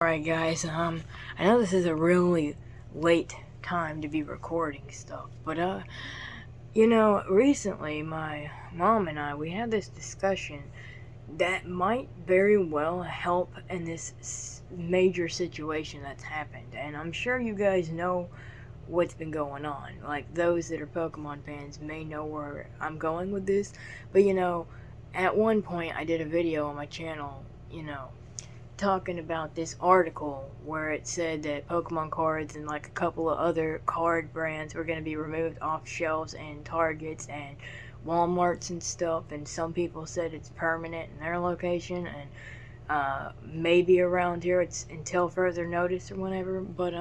Alright guys, I know this is a really late time to be recording stuff, but recently my mom and we had this discussion that might very well help in this major situation that's happened, and I'm sure you guys know what's been going on. Like, those that are Pokemon fans may know where I'm going with this, but at one point I did a video on my channel, talking about this article where it said that Pokemon Cards and like a couple of other card brands were going to be removed off shelves in Targets and Walmarts and stuff, and some people said it's permanent in their location, and maybe around here it's until further notice or whatever. But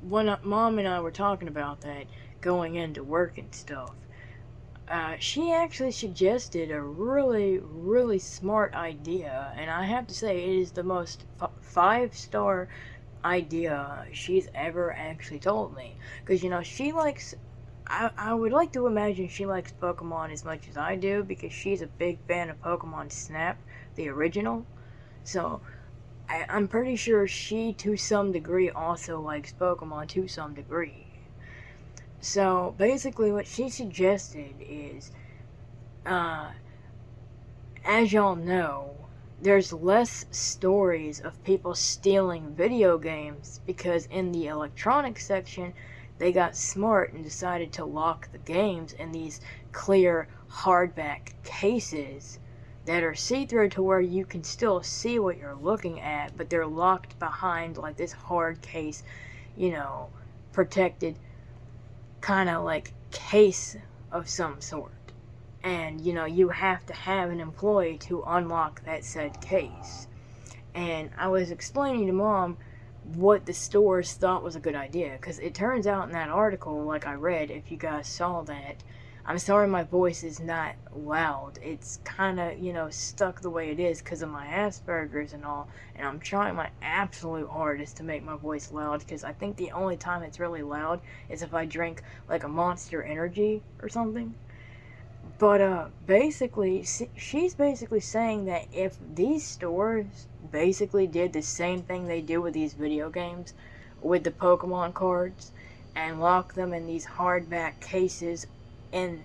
when Mom and I were talking about that, going into work and stuff, she actually suggested a really smart idea, and I have to say it is the most 5-star idea she's ever actually told me. Because, she likes, I would like to imagine she likes Pokemon as much as I do, because she's a big fan of Pokemon Snap, the original. So, I'm pretty sure she, to some degree, also likes Pokemon to some degree. So, basically what she suggested is, as y'all know, there's less stories of people stealing video games because in the electronics section, they got smart and decided to lock the games in these clear hardback cases that are see-through to where you can still see what you're looking at, but they're locked behind like this hard case, protected kind of like case of some sort. And you have to have an employee to unlock that said case. And I was explaining to Mom what the stores thought was a good idea, because it turns out in that article, like I read, if you guys saw that, I'm sorry my voice is not loud. It's kind of, stuck the way it is because of my Asperger's and all. And I'm trying my absolute hardest to make my voice loud, because I think the only time it's really loud is if I drink like a Monster Energy or something. But basically, she's basically saying that if these stores basically did the same thing they do with these video games, with the Pokemon cards, and lock them in these hardback cases and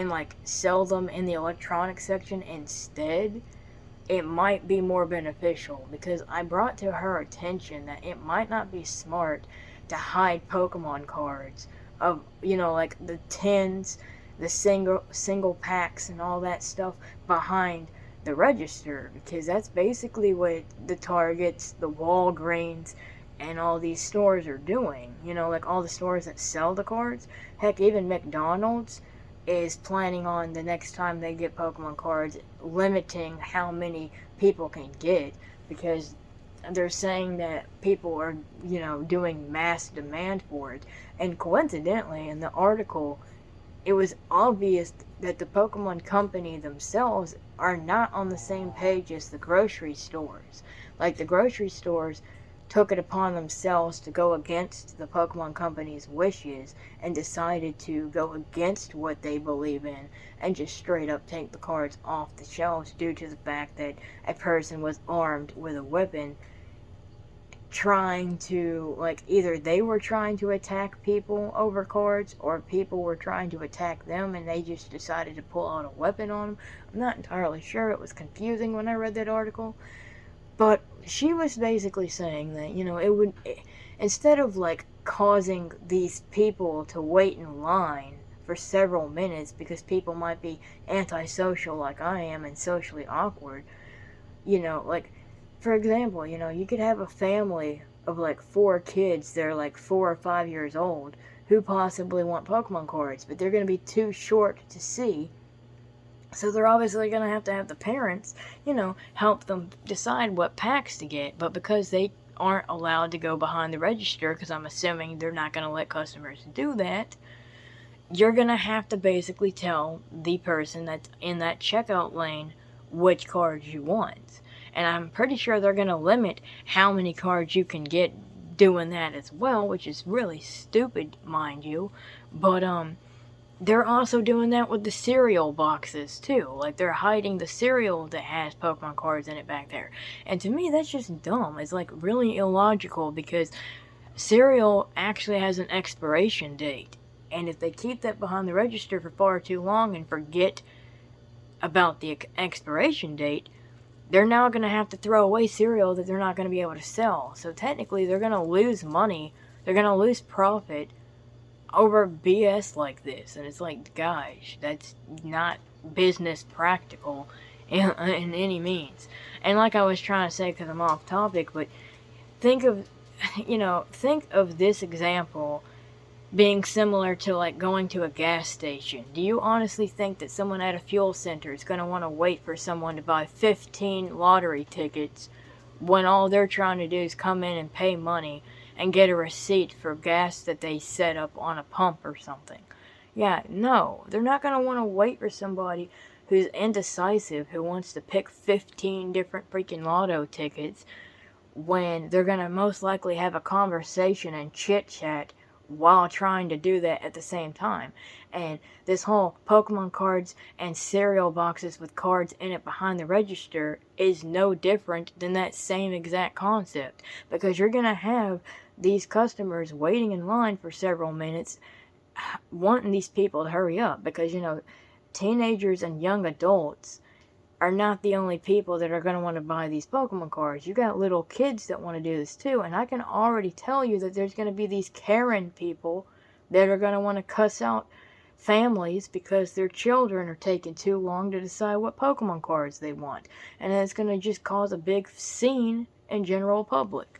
like sell them in the electronics section instead, it might be more beneficial. Because I brought to her attention that it might not be smart to hide Pokemon cards of, like the tins, the single packs and all that stuff behind the register, because that's basically what the Targets, the Walgreens, and all these stores are doing. Like all the stores that sell the cards. Heck, even McDonald's is planning on, the next time they get Pokemon cards, limiting how many people can get, because they're saying that people are, doing mass demand for it. And coincidentally, in the article, it was obvious that the Pokemon company themselves are not on the same page as the grocery stores. Like, the grocery stores took it upon themselves to go against the Pokemon Company's wishes and decided to go against what they believe in and just straight up take the cards off the shelves due to the fact that a person was armed with a weapon trying to, like, either they were trying to attack people over cards or people were trying to attack them and they just decided to pull out a weapon on them. I'm not entirely sure. It was confusing when I read that article. But she was basically saying that, instead of like causing these people to wait in line for several minutes because people might be antisocial like I am and socially awkward, like, for example, you could have a family of like 4 kids, they're like 4 or 5 years old, who possibly want Pokemon cards, but they're going to be too short to see. So they're obviously going to have the parents, help them decide what packs to get. But because they aren't allowed to go behind the register, because I'm assuming they're not going to let customers do that, you're going to have to basically tell the person that's in that checkout lane which cards you want. And I'm pretty sure they're going to limit how many cards you can get doing that as well, which is really stupid, mind you. But, they're also doing that with the cereal boxes too. Like, they're hiding the cereal that has Pokemon cards in it back there. And to me, that's just dumb. It's like really illogical, because cereal actually has an expiration date. And if they keep that behind the register for far too long and forget about the expiration date, they're now going to have to throw away cereal that they're not going to be able to sell. So technically, they're going to lose money. They're going to lose profit over BS like this. And it's like, gosh, that's not business practical in any means. And like I was trying to say, because I'm off topic, but think of this example being similar to like going to a gas station. Do you honestly think that someone at a fuel center is going to want to wait for someone to buy 15 lottery tickets when all they're trying to do is come in and pay money and get a receipt for gas that they set up on a pump or something? Yeah, no, they're not going to want to wait for somebody who's indecisive, who wants to pick 15 different freaking lotto tickets, when they're going to most likely have a conversation and chit-chat while trying to do that at the same time. And this whole Pokemon cards and cereal boxes with cards in it behind the register is no different than that same exact concept, because you're going to have these customers waiting in line for several minutes wanting these people to hurry up, because teenagers and young adults are not the only people that are going to want to buy these Pokemon cards. You got little kids that want to do this too, and I can already tell you that there's going to be these Karen people that are going to want to cuss out families because their children are taking too long to decide what Pokemon cards they want, and it's going to just cause a big scene in general public.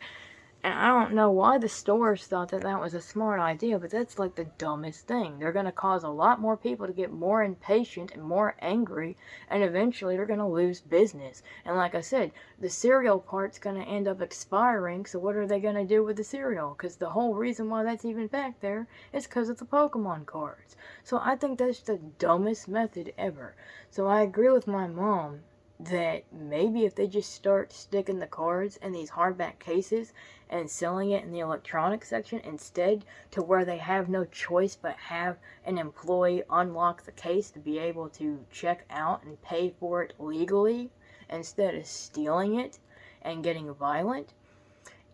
And I don't know why the stores thought that that was a smart idea, but that's like the dumbest thing. They're going to cause a lot more people to get more impatient and more angry, and eventually they're going to lose business. And like I said, the cereal part's going to end up expiring, so what are they going to do with the cereal? Because the whole reason why that's even back there is because of the Pokemon cards. So I think that's the dumbest method ever. So I agree with my mom that maybe if they just start sticking the cards in these hardback cases and selling it in the electronics section instead, to where they have no choice but have an employee unlock the case to be able to check out and pay for it legally instead of stealing it and getting violent,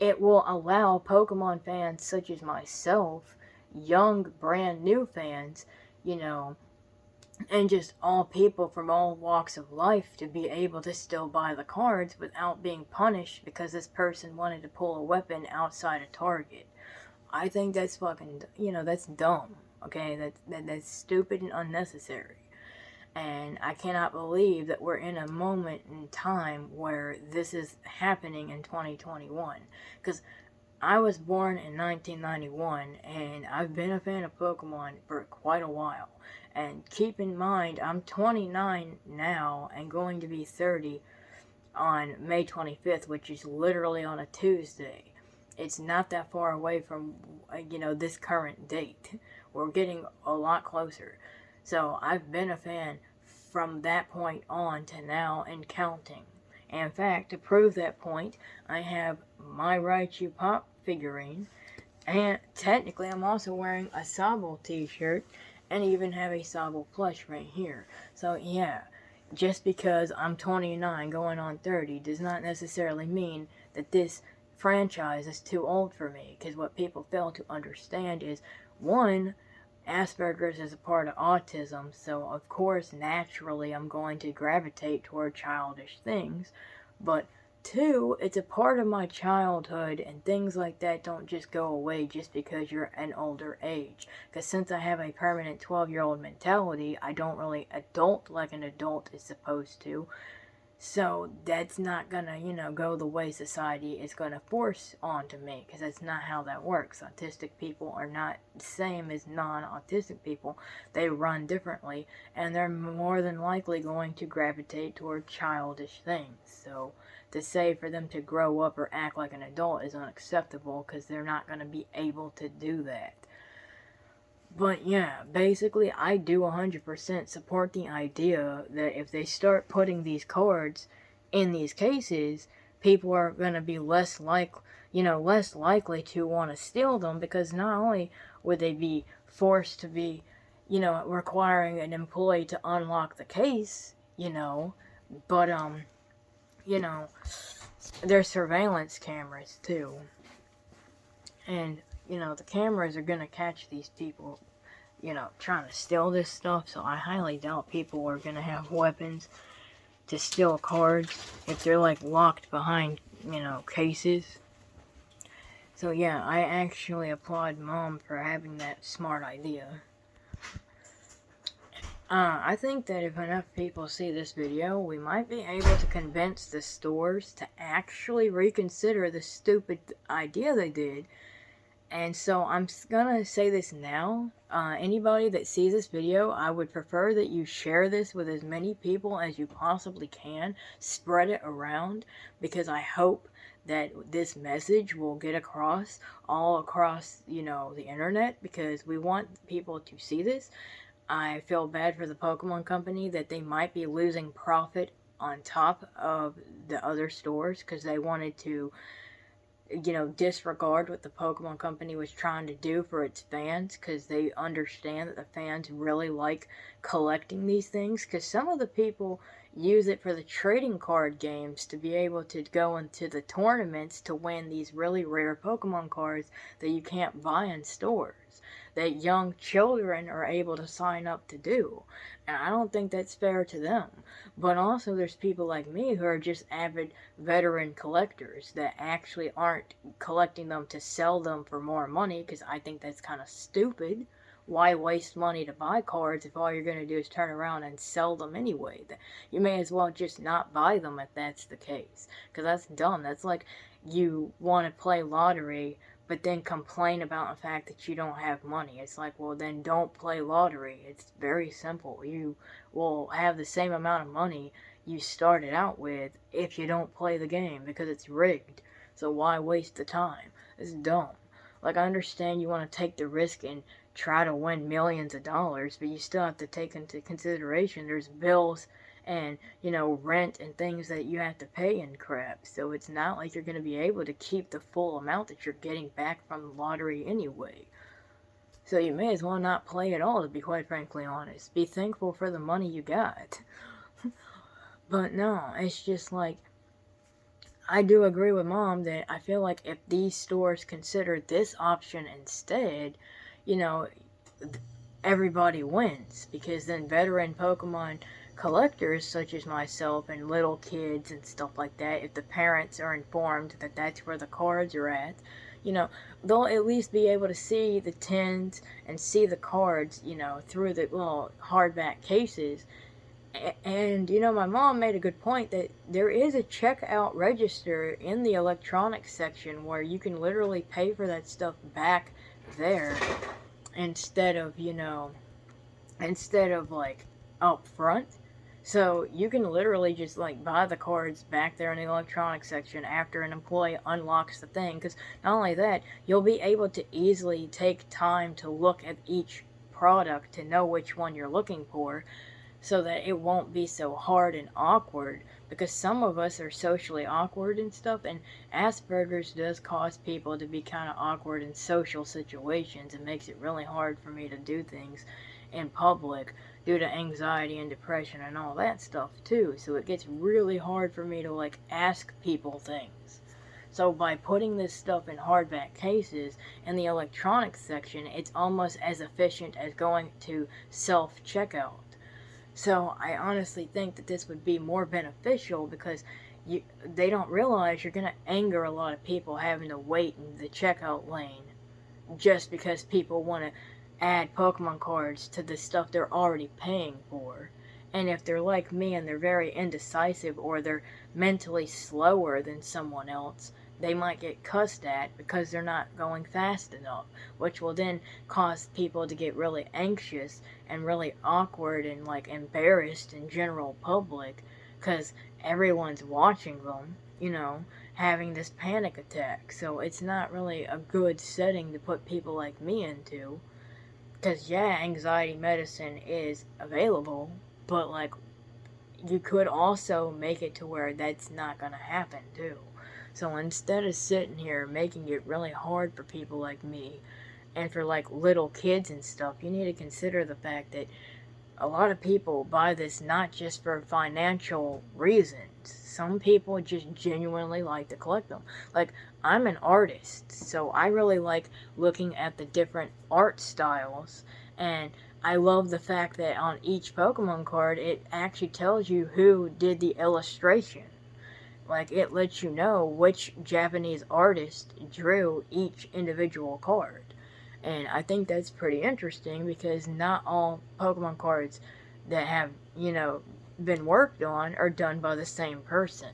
it will allow Pokemon fans such as myself, young brand new fans, and just all people from all walks of life, to be able to still buy the cards without being punished because this person wanted to pull a weapon outside a Target. I think that's fucking, that's dumb, okay? That's stupid and unnecessary. And I cannot believe that we're in a moment in time where this is happening in 2021. Because I was born in 1991, and I've been a fan of Pokemon for quite a while. And keep in mind, I'm 29 now and going to be 30 on May 25th, which is literally on a Tuesday. It's not that far away from, this current date. We're getting a lot closer. So I've been a fan from that point on to now and counting. And in fact, to prove that point, I have my Raichu Pop figurine. And technically, I'm also wearing a Sobble t-shirt, and even have a Sobble plush right here. So yeah, just because I'm 29 going on 30 does not necessarily mean that this franchise is too old for me. Because what people fail to understand is, one, Asperger's is a part of autism, so of course naturally I'm going to gravitate toward childish things. But two, it's a part of my childhood, and things like that don't just go away just because you're an older age. Because since I have a permanent 12-year-old mentality, I don't really adult like an adult is supposed to. So that's not gonna, go the way society is gonna force onto me, because that's not how that works. Autistic people are not the same as non-autistic people. They run differently, and they're more than likely going to gravitate toward childish things. So to say for them to grow up or act like an adult is unacceptable, because they're not going to be able to do that. But yeah, basically I do 100% support the idea that if they start putting these cards in these cases, people are going to be less likely to want to steal them, because not only would they be forced to be, requiring an employee to unlock the case, but, there's surveillance cameras, too. And, the cameras are gonna catch these people, trying to steal this stuff, so I highly doubt people are gonna have weapons to steal cards if they're, locked behind, cases. So, yeah, I actually applaud Mom for having that smart idea. I think that if enough people see this video, we might be able to convince the stores to actually reconsider the stupid idea they did. And so I'm gonna say this now. Anybody that sees this video, I would prefer that you share this with as many people as you possibly can. Spread it around, because I hope that this message will get across all across, the internet, because we want people to see this. I feel bad for the Pokemon Company that they might be losing profit on top of the other stores because they wanted to, disregard what the Pokemon Company was trying to do for its fans, because they understand that the fans really like collecting these things, because some of the people use it for the trading card games to be able to go into the tournaments to win these really rare Pokemon cards that you can't buy in stores, that young children are able to sign up to do. And I don't think that's fair to them. But also there's people like me who are just avid veteran collectors that actually aren't collecting them to sell them for more money, because I think that's kind of stupid. Why waste money to buy cards if all you're going to do is turn around and sell them anyway? You may as well just not buy them if that's the case, because that's dumb. That's like you want to play lottery but then complain about the fact that you don't have money. It's like, well, then don't play lottery. It's very simple. You will have the same amount of money you started out with if you don't play the game, because it's rigged. So why waste the time? It's dumb. I understand you want to take the risk and try to win millions of dollars, but you still have to take into consideration there's bills and, rent and things that you have to pay and crap. So it's not like you're going to be able to keep the full amount that you're getting back from the lottery anyway. So you may as well not play at all, to be quite frankly honest. Be thankful for the money you got. But no, it's just I do agree with Mom that I feel like if these stores consider this option instead, everybody wins. Because then veteran Pokemon collectors such as myself and little kids and stuff like that, if the parents are informed that that's where the cards are at, they'll at least be able to see the tins and see the cards, through the little hardback cases. And, my mom made a good point that there is a checkout register in the electronics section where you can literally pay for that stuff back there instead of up front. So you can literally just buy the cards back there in the electronics section after an employee unlocks the thing. Because not only that, you'll be able to easily take time to look at each product to know which one you're looking for, so that it won't be so hard and awkward. Because some of us are socially awkward and stuff, and Asperger's does cause people to be kind of awkward in social situations. It makes it really hard for me to do things in public due to anxiety and depression and all that stuff too. So it gets really hard for me to ask people things. So by putting this stuff in hardback cases in the electronics section, it's almost as efficient as going to self-checkout. So I honestly think that this would be more beneficial, because they don't realize you're going to anger a lot of people having to wait in the checkout lane just because people want to add Pokemon cards to the stuff they're already paying for. And if they're like me and they're very indecisive, or they're mentally slower than someone else, they might get cussed at because they're not going fast enough, which will then cause people to get really anxious and really awkward and embarrassed in general public, because everyone's watching them, having this panic attack. So it's not really a good setting to put people like me into. Because, yeah, anxiety medicine is available, but, you could also make it to where that's not going to happen, too. So instead of sitting here making it really hard for people like me, and for like little kids and stuff, you need to consider the fact that a lot of people buy this not just for financial reasons. Some people just genuinely like to collect them. Like, I'm an artist, so I really like looking at the different art styles, and I love the fact that on each Pokemon card, it actually tells you who did the illustration. Like, it lets you know which Japanese artist drew each individual card. And I think that's pretty interesting because not all Pokemon cards that have, been worked on are done by the same person.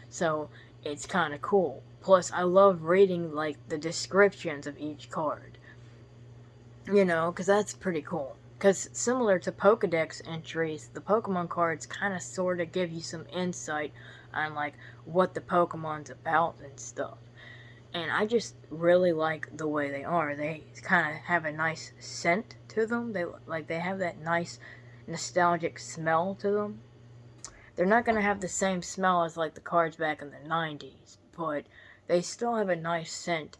So it's kind of cool. Plus, I love reading, like, the descriptions of each card. Because that's pretty cool. Because similar to Pokedex entries, the Pokemon cards kind of sort of give you some insight on, like, what the Pokemon's about and stuff. And I just really like the way they are. They kind of have a nice scent to them. They have that nice nostalgic smell to them. They're not going to have the same smell as like the cards back in the 90s, but they still have a nice scent,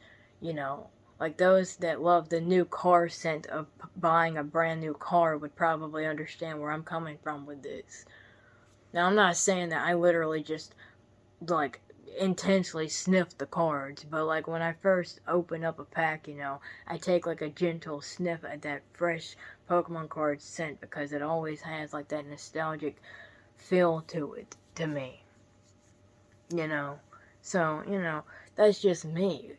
Like those that love the new car scent of buying a brand new car would probably understand where I'm coming from with this. Now, I'm not saying that I literally just, like, intensely sniff the cards, but like when I first open up a pack, I take like a gentle sniff at that fresh Pokemon card scent because it always has like that nostalgic feel to it to me. So, that's just me.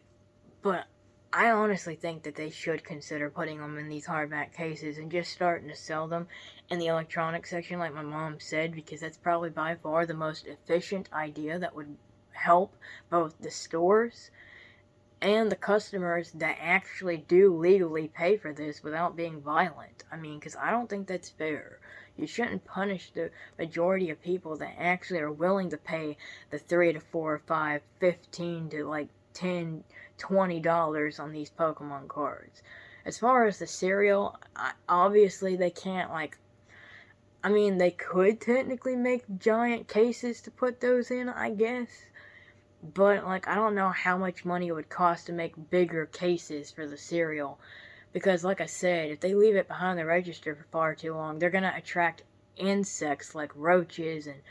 But I honestly think that they should consider putting them in these hardback cases and just starting to sell them in the electronics section like my mom said, because that's probably by far the most efficient idea that would help both the stores and the customers that actually do legally pay for this without being violent. I mean, because I don't think that's fair. You shouldn't punish the majority of people that actually are willing to pay the $3 to $4, $5, $15 to like $10, $20 on these Pokemon cards. As far as the cereal, obviously they can't they could technically make giant cases to put those in, I guess. But, I don't know how much money it would cost to make bigger cases for the cereal. Because, like I said, if they leave it behind the register for far too long, they're going to attract insects like roaches and,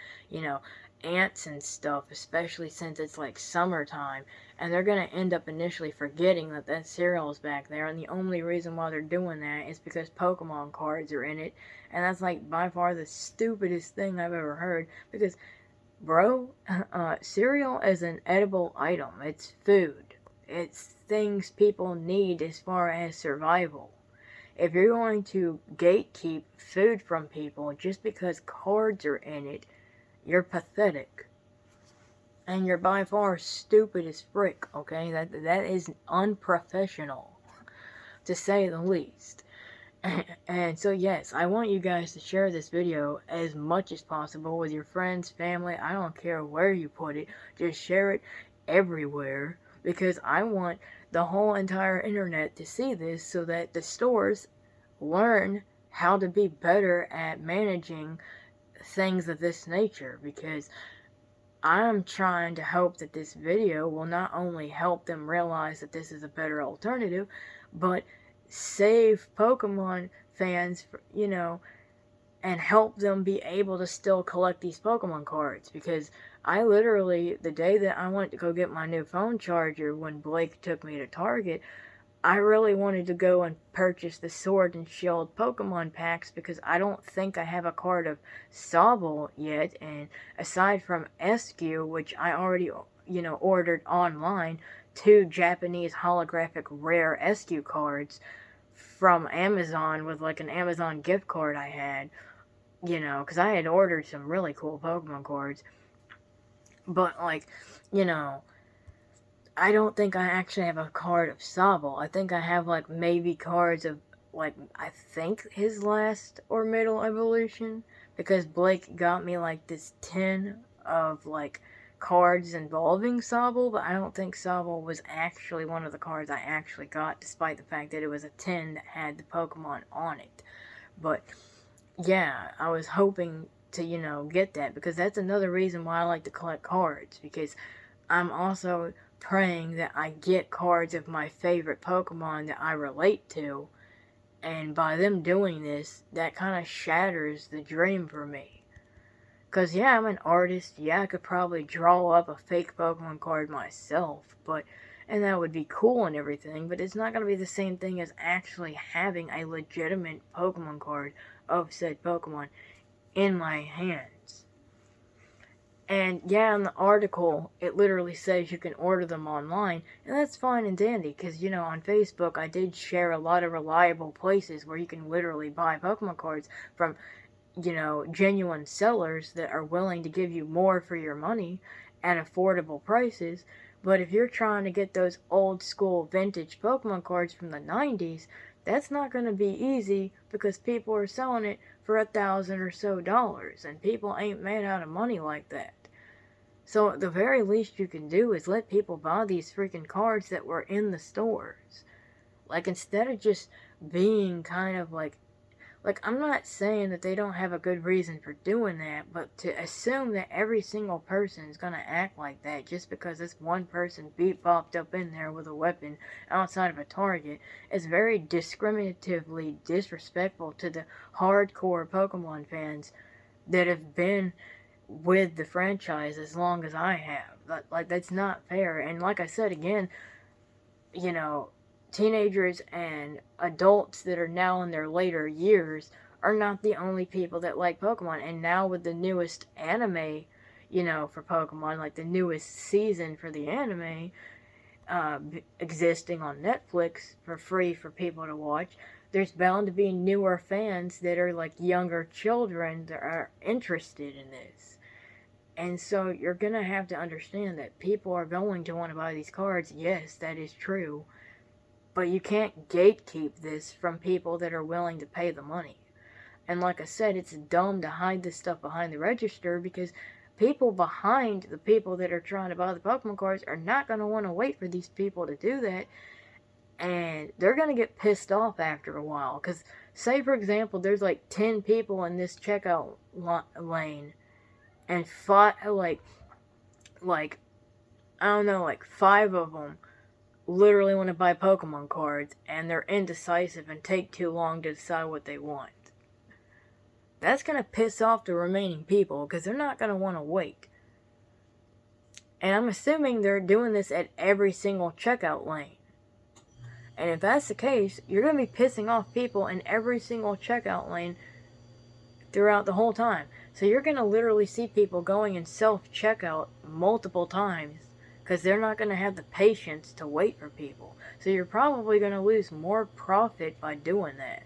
ants and stuff, especially since it's, summertime. And they're going to end up initially forgetting that cereal is back there. And the only reason why they're doing that is because Pokemon cards are in it. And that's, by far the stupidest thing I've ever heard. Because bro, cereal is an edible item. It's food. It's things people need as far as survival. If you're going to gatekeep food from people just because cards are in it, you're pathetic. And you're by far stupid as frick, okay? That is unprofessional, to say the least. And so yes, I want you guys to share this video as much as possible with your friends, family. I don't care where you put it. Just share it everywhere, because I want the whole entire internet to see this so that the stores learn how to be better at managing things of this nature, because I'm trying to hope that this video will not only help them realize that this is a better alternative, but save Pokemon fans, and help them be able to still collect these Pokemon cards. Because I literally, the day that I went to go get my new phone charger when Blake took me to Target, I really wanted to go and purchase the Sword and Shield Pokemon packs because I don't think I have a card of Sobble yet, and aside from Eskew, which I already, ordered online, 2 Japanese holographic rare Eskew cards from Amazon with an Amazon gift card I had, because I had ordered some really cool Pokemon cards. But, I don't think I actually have a card of Sobble. I think I have, maybe cards of, I think his last or middle evolution, because Blake got me, this tin of, cards involving Sobble, but I don't think Sobble was actually one of the cards I actually got, despite the fact that it was a tin that had the Pokemon on it. But, yeah, I was hoping to, get that, because that's another reason why I like to collect cards, because I'm also praying that I get cards of my favorite Pokemon that I relate to, and by them doing this, that kind of shatters the dream for me. Because, yeah, I'm an artist, yeah, I could probably draw up a fake Pokemon card myself, and that would be cool and everything, but it's not going to be the same thing as actually having a legitimate Pokemon card of said Pokemon in my hands. And yeah, in the article, it literally says you can order them online, and that's fine and dandy, because, on Facebook, I did share a lot of reliable places where you can literally buy Pokemon cards from, genuine sellers that are willing to give you more for your money at affordable prices. But if you're trying to get those old school vintage Pokemon cards from the 90s, that's not going to be easy, because people are selling it for $1,000 or so, and people ain't made out of money like that. So the very least you can do is let people buy these freaking cards that were in the stores. Like, instead of just being kind of like, I'm not saying that they don't have a good reason for doing that, but to assume that every single person is going to act like that just because this one person popped up in there with a weapon outside of a Target is very discriminatively disrespectful to the hardcore Pokemon fans that have been with the franchise as long as I have. That's not fair. And like I said again, teenagers and adults that are now in their later years are not the only people that like Pokemon. And now with the newest anime, for Pokemon, like the newest season for the anime, existing on Netflix for free for people to watch, there's bound to be newer fans that are like younger children that are interested in this. And so you're going to have to understand that people are going to want to buy these cards. Yes, that is true. But you can't gatekeep this from people that are willing to pay the money. And like I said, it's dumb to hide this stuff behind the register, because people behind the people that are trying to buy the Pokemon cards are not going to want to wait for these people to do that. And they're going to get pissed off after a while. Because, say for example, there's like 10 people in this checkout lane. And I don't know, like 5 of them literally want to buy Pokemon cards, and they're indecisive and take too long to decide what they want. That's going to piss off the remaining people, because they're not going to want to wait. And I'm assuming they're doing this at every single checkout lane. And if that's the case, you're going to be pissing off people in every single checkout lane throughout the whole time. So you're going to literally see people going in self-checkout multiple times, because they're not going to have the patience to wait for people. So you're probably going to lose more profit by doing that.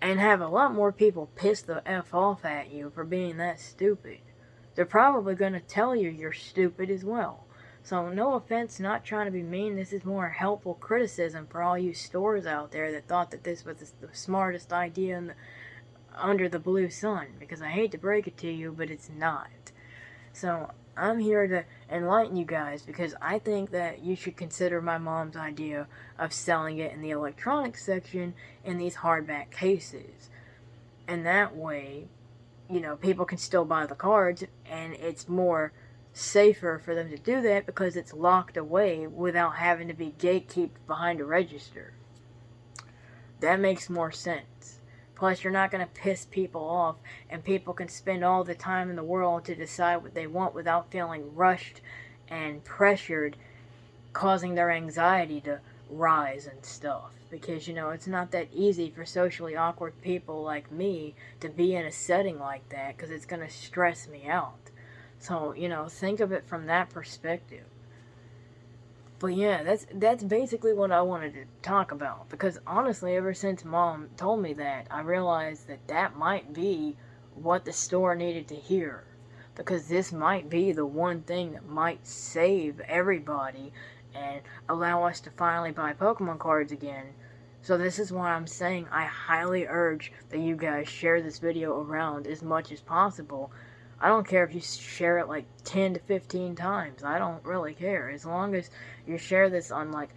And have a lot more people piss the F off at you for being that stupid. They're probably going to tell you you're stupid as well. So no offense, not trying to be mean, this is more helpful criticism for all you stores out there that thought that this was the smartest idea under the blue sun. Because I hate to break it to you, but it's not. So I'm here to enlighten you guys, because I think that you should consider my mom's idea of selling it in the electronics section in these hardback cases. And that way, people can still buy the cards, and it's more safer for them to do that because it's locked away without having to be gatekept behind a register. That makes more sense. Plus, you're not going to piss people off, and people can spend all the time in the world to decide what they want without feeling rushed and pressured, causing their anxiety to rise and stuff. Because, it's not that easy for socially awkward people like me to be in a setting like that, because it's going to stress me out. So, think of it from that perspective. But yeah, that's basically what I wanted to talk about. Because honestly, ever since Mom told me that, I realized that might be what the store needed to hear. Because this might be the one thing that might save everybody and allow us to finally buy Pokemon cards again. So this is why I'm saying I highly urge that you guys share this video around as much as possible. I don't care if you share it like 10 to 15 times. I don't really care. As long as you share this on like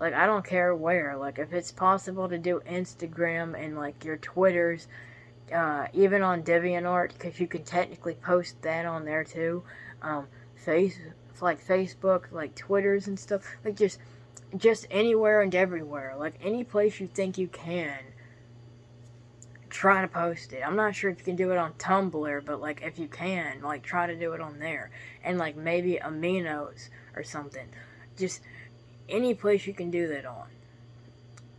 I don't care where. Like, if it's possible to do Instagram and like your Twitters, even on DeviantArt, because you can technically post that on there too. like Facebook, like Twitters and stuff, like just anywhere and everywhere, like any place you think you can, try to post it. I'm not sure if you can do it on Tumblr, but like if you can, like try to do it on there, and like maybe Aminos or something, just any place you can do that on.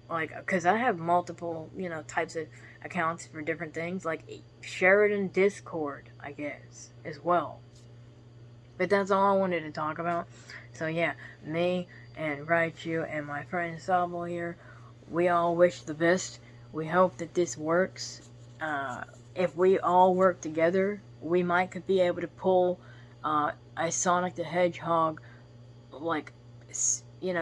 Like, because I have multiple, types of accounts for different things, like Sheridan Discord, I guess, as well. But that's all I wanted to talk about. So yeah, me and Raichu and my friend Sabo here, we all wish the best. We hope that this works. If we all work together, we might could be able to pull a Sonic the Hedgehog, like,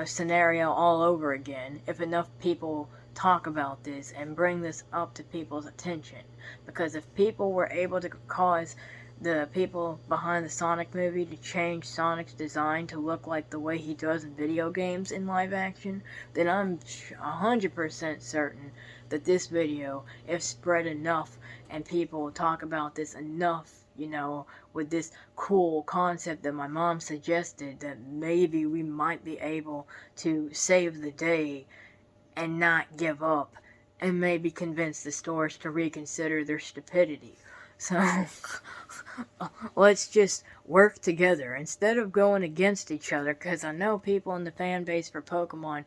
scenario all over again if enough people talk about this and bring this up to people's attention. Because if people were able to cause the people behind the Sonic movie to change Sonic's design to look like the way he does in video games in live action, then I'm 100% certain that this video, if spread enough and people talk about this enough, with this cool concept that my mom suggested, that maybe we might be able to save the day and not give up, and maybe convince the stores to reconsider their stupidity. So, let's just work together instead of going against each other, because I know people in the fan base for Pokemon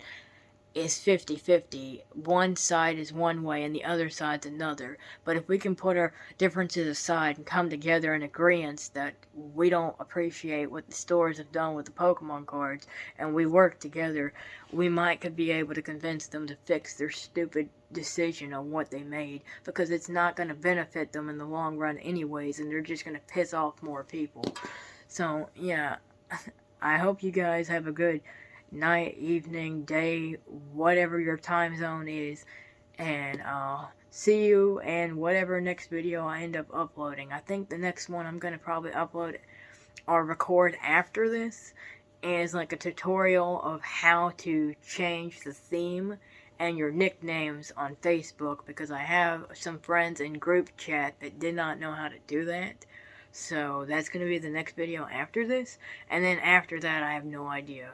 is 50-50. One side is one way and the other side's another. But if we can put our differences aside and come together in agreement that we don't appreciate what the stores have done with the Pokemon cards, and we work together, we might could be able to convince them to fix their stupid decision on what they made, because it's not going to benefit them in the long run anyways, and they're just going to piss off more people. So, yeah, I hope you guys have a good night, evening, day, whatever your time zone is, and I'll see you in whatever next video I end up uploading. I think the next one I'm going to probably upload or record after this is like a tutorial of how to change the theme and your nicknames on Facebook, because I have some friends in group chat that did not know how to do that. So that's going to be the next video after this, and then after that I have no idea.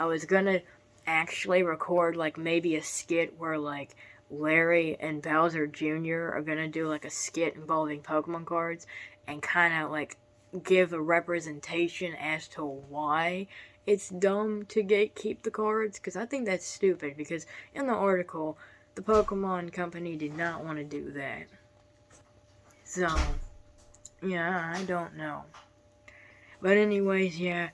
I was gonna actually record like maybe a skit where like Larry and Bowser Jr. are gonna do like a skit involving Pokemon cards and kind of like give a representation as to why it's dumb to gatekeep the cards, because I think that's stupid, because in the article the Pokemon company did not want to do that. So yeah, I don't know. But anyways, yeah,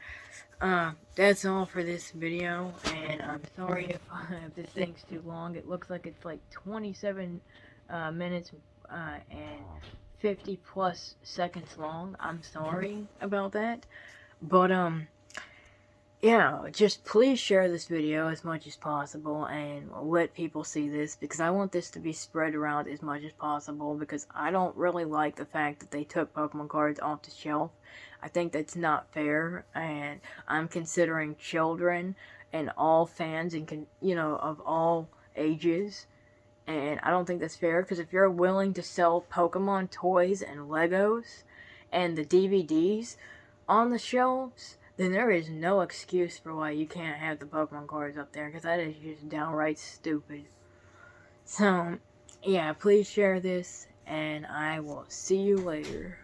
that's all for this video, and I'm sorry if this thing's too long. It looks like it's like 27 minutes and 50 plus seconds long. I'm sorry about that, but yeah, just please share this video as much as possible and let people see this, because I want this to be spread around as much as possible, because I don't really like the fact that they took Pokemon cards off the shelf. I think that's not fair, and I'm considering children and all fans and of all ages, and I don't think that's fair, because if you're willing to sell Pokemon toys and Legos and the DVDs on the shelves, then there is no excuse for why you can't have the Pokemon cards up there, because that is just downright stupid. So, yeah, please share this, and I will see you later.